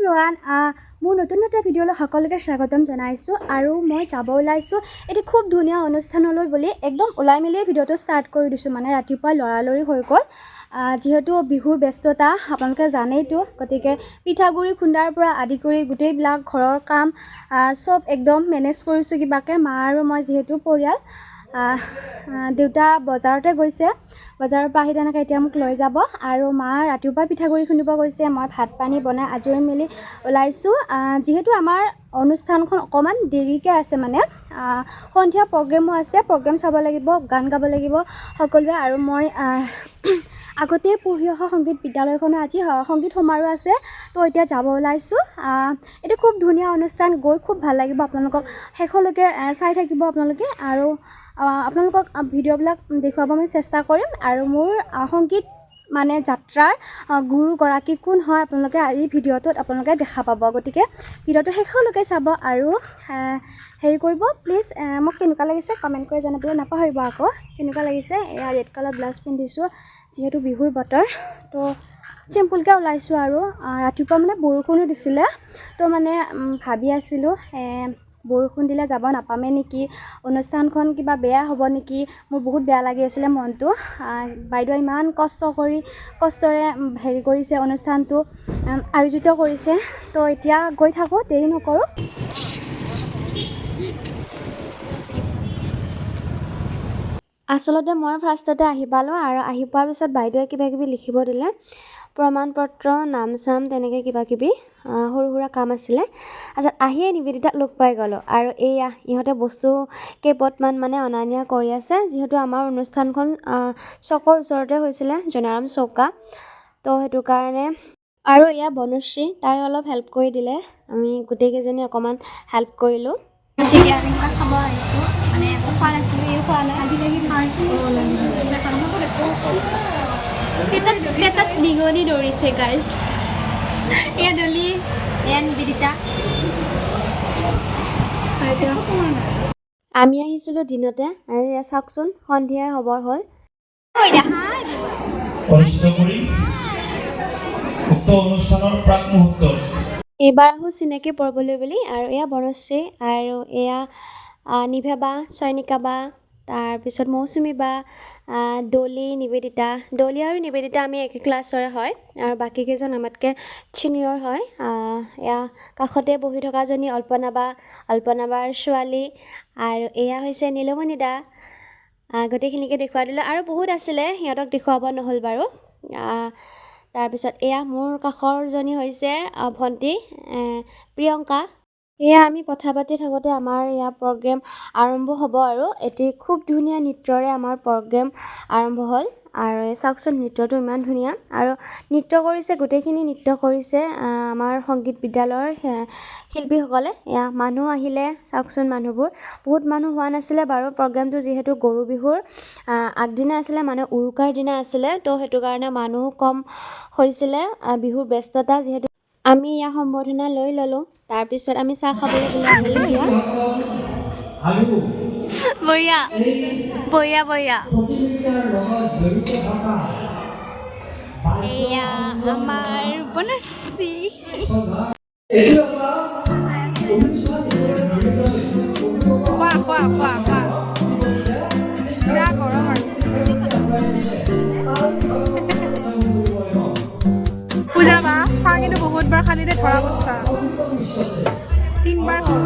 everyone মোৰ নতুন এটা ভিডিঅ'লৈ সকলোকে স্বাগতম জনাইছোঁ আৰু মই যাব ওলাইছোঁ এটি খুব ধুনীয়া অনুষ্ঠানলৈ বুলি একদম ওলাই মেলি ভিডিঅ'টো ষ্টাৰ্ট কৰি দিছোঁ মানে ৰাতিপুৱা লৰালৰি হৈ গ'ল যিহেতু বিহুৰ ব্যস্ততা আপোনালোকে জানেইতো গতিকে পিঠাগুৰি খুন্দাৰ পৰা আদি কৰি গোটেইবিলাক ঘৰৰ কাম সব একদম মেনেজ কৰিছোঁ কিবাকে মা আৰু মই যিহেতু পৰিয়াল দেউতা বজাৰতে গৈছে বজাৰৰ পৰা আহি তেনেকৈ এতিয়া মোক লৈ যাব আৰু মা ৰাতিপুৱা পিঠাগুৰি খুন্দিব গৈছে মই ভাত পানী বনাই আজৰি মেলি ওলাইছোঁ যিহেতু আমাৰ অনুষ্ঠানখন অকণমান দেৰিকৈ আছে মানে সন্ধিয়া প্ৰগ্ৰেমো আছে প্ৰগ্ৰেম চাব লাগিব গান গাব লাগিব সকলোৱে আৰু মই আগতে পঢ়ি অহা সংগীত বিদ্যালয়খনৰ আজি সংগীত সমাৰোহ আছে তো এতিয়া যাব ওলাইছোঁ এইটো খুব ধুনীয়া অনুষ্ঠান গৈ খুব ভাল লাগিব আপোনালোকক শেষলৈকে চাই থাকিব আপোনালোকে আৰু আপোনালোকক ভিডিঅ'বিলাক দেখুৱাব মই চেষ্টা কৰিম আৰু মোৰ সংগীত মানে যাত্ৰাৰ গুৰুগৰাকী কোন হয় আপোনালোকে আজি ভিডিঅ'টোত আপোনালোকে দেখা পাব গতিকে ভিডিঅ'টো শেষলৈকে চাব আৰু হেৰি কৰিব প্লিজ মোক কেনেকুৱা লাগিছে কমেণ্ট কৰি জনাবলৈ নাপাহৰিব আকৌ কেনেকুৱা লাগিছে এয়া ৰেড কালাৰ ব্লাউজ পিন্ধিছোঁ যিহেতু বিহুৰ বতৰ তো চিম্পুলকৈ ওলাইছোঁ আৰু ৰাতিপুৱা মানে বৰষুণো দিছিলে তো মানে ভাবি আছিলোঁ বৰষুণ দিলে যাব নাপামেই নেকি অনুষ্ঠানখন কিবা বেয়া হ'ব নেকি মোৰ বহুত বেয়া লাগি আছিলে মনটো বাইদেৱে ইমান কষ্টৰে হেৰি কৰিছে অনুষ্ঠানটো আয়োজিত কৰিছে তো এতিয়া গৈ থাকোঁ দেৰি নকৰোঁ আচলতে মই ফাৰ্ষ্টতে আহি পালোঁ আৰু আহি পোৱাৰ পিছত বাইদেৱে কিবাকিবি লিখিব দিলে প্ৰমাণ পত্ৰ নাম চাম তেনেকৈ কিবাকিবি সৰু সুৰা কাম আছিলে তাৰপিছত আহিয়ে নিবেদিতাক লগ পাই গ'লোঁ আৰু এয়া ইহঁতে বস্তু কেইপদমান মানে অনা নিয়া কৰি আছে যিহেতু আমাৰ অনুষ্ঠানখন চকৰ ওচৰতে হৈছিলে জনাৰাম চৌকা তো সেইটো কাৰণে আৰু এয়া বনশ্ৰী তাই অলপ হেল্প কৰি দিলে আমি গোটেইকেইজনী অকণমান হেল্প কৰিলোঁ এতিয়া আমি কিবা খাব আহিছোঁ মানে একো খোৱা নাছিলোঁ এই খোৱা নাই পেটত নিগনি দৌৰিছে গাইজ এয়া দলি এয়া নিবেদিতা আমি আহিছিলোঁ দিনতে আৰু এয়া চাওকচোন সন্ধিয়াই খবৰ হ'ল এইবাৰ আহোঁ চিনাকি পৰ্বলৈ বুলি আৰু এয়া বনশ্ৰী আৰু এয়া নিভা বা চয়নিকা বা তাৰপিছত মৌচুমী বা দলি নিবেদিতা দলি আৰু নিবেদিতা আমি একে ক্লাছৰে হয় আৰু বাকীকেইজন আমাতকৈ ছিনিয়ৰ হয় এয়া কাষতে বহি থকাজনী অল্পনা বাৰ ছোৱালী আৰু এয়া হৈছে নীলমণি দা গোটেইখিনিকে দেখুৱাই দিলোঁ আৰু বহুত আছিলে সিহঁতক দেখুৱাব নহ'ল বাৰু তাৰপিছত এয়া মোৰ কাষৰজনী হৈছে ভণ্টি প্ৰিয়ংকা এয়া আমি কথা পাতি থাকোঁতে আমাৰ ইয়াৰ প্ৰগ্ৰেম আৰম্ভ হ'ব আৰু এটি খুব ধুনীয়া নৃত্যৰে আমাৰ প্ৰগ্ৰেম আৰম্ভ হ'ল আৰু এই চাওকচোন নৃত্যটো ইমান ধুনীয়া আৰু নৃত্য কৰিছে গোটেইখিনি নৃত্য কৰিছে আমাৰ সংগীত বিদ্যালয়ৰ শিল্পীসকলে এয়া মানুহ আহিলে চাওকচোন মানুহবোৰ বহুত মানুহ হোৱা নাছিলে বাৰু প্ৰগ্ৰেমটো যিহেতু গৰু বিহুৰ আগদিনা আছিলে মানে উৰুকাৰ দিনা আছিলে তো সেইটো কাৰণে মানুহ কম হৈছিলে বিহুৰ ব্যস্ততা যিহেতু আমি ইয়াৰ সম্বৰ্ধনা লৈ ল'লোঁ তাৰপিছত আমি চাহ খাবলৈ ওলাই আহিলোঁ বঢ়িয়া বঢ়িয়া বঢ়িয়া এয়া আমাৰ বনশ্ৰী খোৱা পুৰা গৰম আৰু পূজা বা চাহ কিন্তু বহুতবাৰ খালি দে ধৰা বস্তা 3বাৰ হ'ল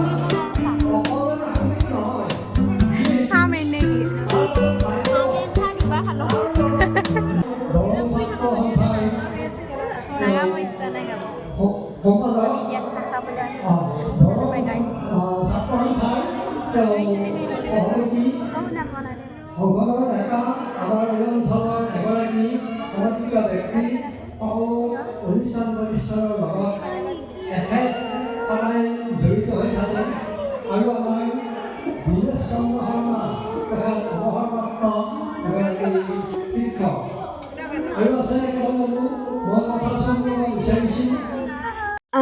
চাহ মেইন নেকি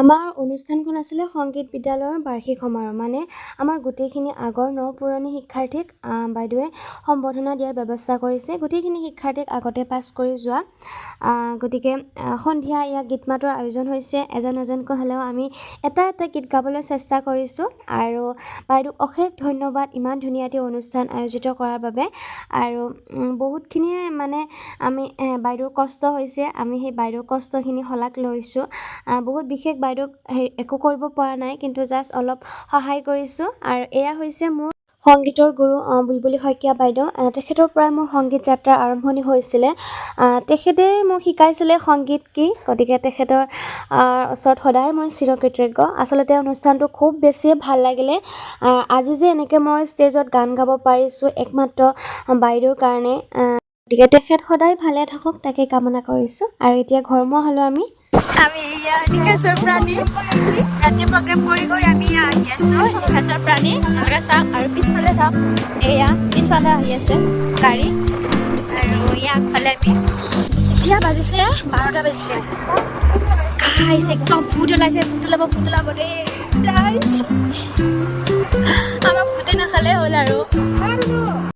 আমাৰ অনুষ্ঠানখন আছিলে সংগীত বিদ্যালয়ৰ বাৰ্ষিক সমাৰোহ মানে আমাৰ গোটেইখিনি আগৰ পুৰণি শিক্ষাৰ্থীক বাইদেৱে সম্বৰ্ধনা দিয়াৰ ব্যৱস্থা কৰিছে গোটেইখিনি শিক্ষাৰ্থীক আগতে পাছ কৰি যোৱা গতিকে সন্ধিয়া ইয়াত গীত মাতৰ আয়োজন হৈছে এজন এজনকৈ হ'লেও আমি এটা গীত গাবলৈ চেষ্টা কৰিছোঁ আৰু বাইদেউক অশেষ ধন্যবাদ ইমান ধুনীয়া এটি অনুষ্ঠান আয়োজিত কৰাৰ বাবে আৰু বহুতখিনিয়ে মানে আমি বাইদেউৰ কষ্ট হৈছে আমি সেই বাইদেউৰ কষ্টখিনি শলাগ লৈছোঁ বহুত বিশেষ বাইদেউক একো কৰিব পৰা নাই কিন্তু জাষ্ট অলপ সহায় কৰিছোঁ আৰু এয়া হৈছে মোৰ সংগীতৰ গুৰু বুলবুলি শইকীয়া বাইদেউ তেখেতৰ পৰাই মোৰ সংগীত যাত্ৰা আৰম্ভণি হৈছিলে তেখেতে মোক শিকাইছিলে সংগীত কি গতিকে তেখেতৰ ওচৰত সদায় মই চিৰকৃতজ্ঞ আচলতে অনুষ্ঠানটো খুব বেছি ভাল লাগিলে আজি যে এনেকৈ মই ষ্টেজত গান গাব পাৰিছোঁ একমাত্ৰ বাইদেউৰ কাৰণে গতিকে তেখেত সদায় ভালে থাকক তাকে কামনা কৰিছোঁ আৰু এতিয়া ঘৰমুৱা হ'লেও আমি নিশাচৰ প্ৰাণী ৰাতি প্ৰগ্ৰেম কৰি আমি আহি আছোঁ নিশাচৰ প্ৰাণী এনেকৈ চাওক আৰু পিছফালে চাওক এয়া পিছফালে আহি আছে গাড়ী আৰু আগফালে আমি এতিয়া বাজিছে 12টা বাজিছে খাইছে একদম ভূত ওলাইছে ভূত ওলাব দেই আমাক ভূতে নাখালে হ'ল আৰু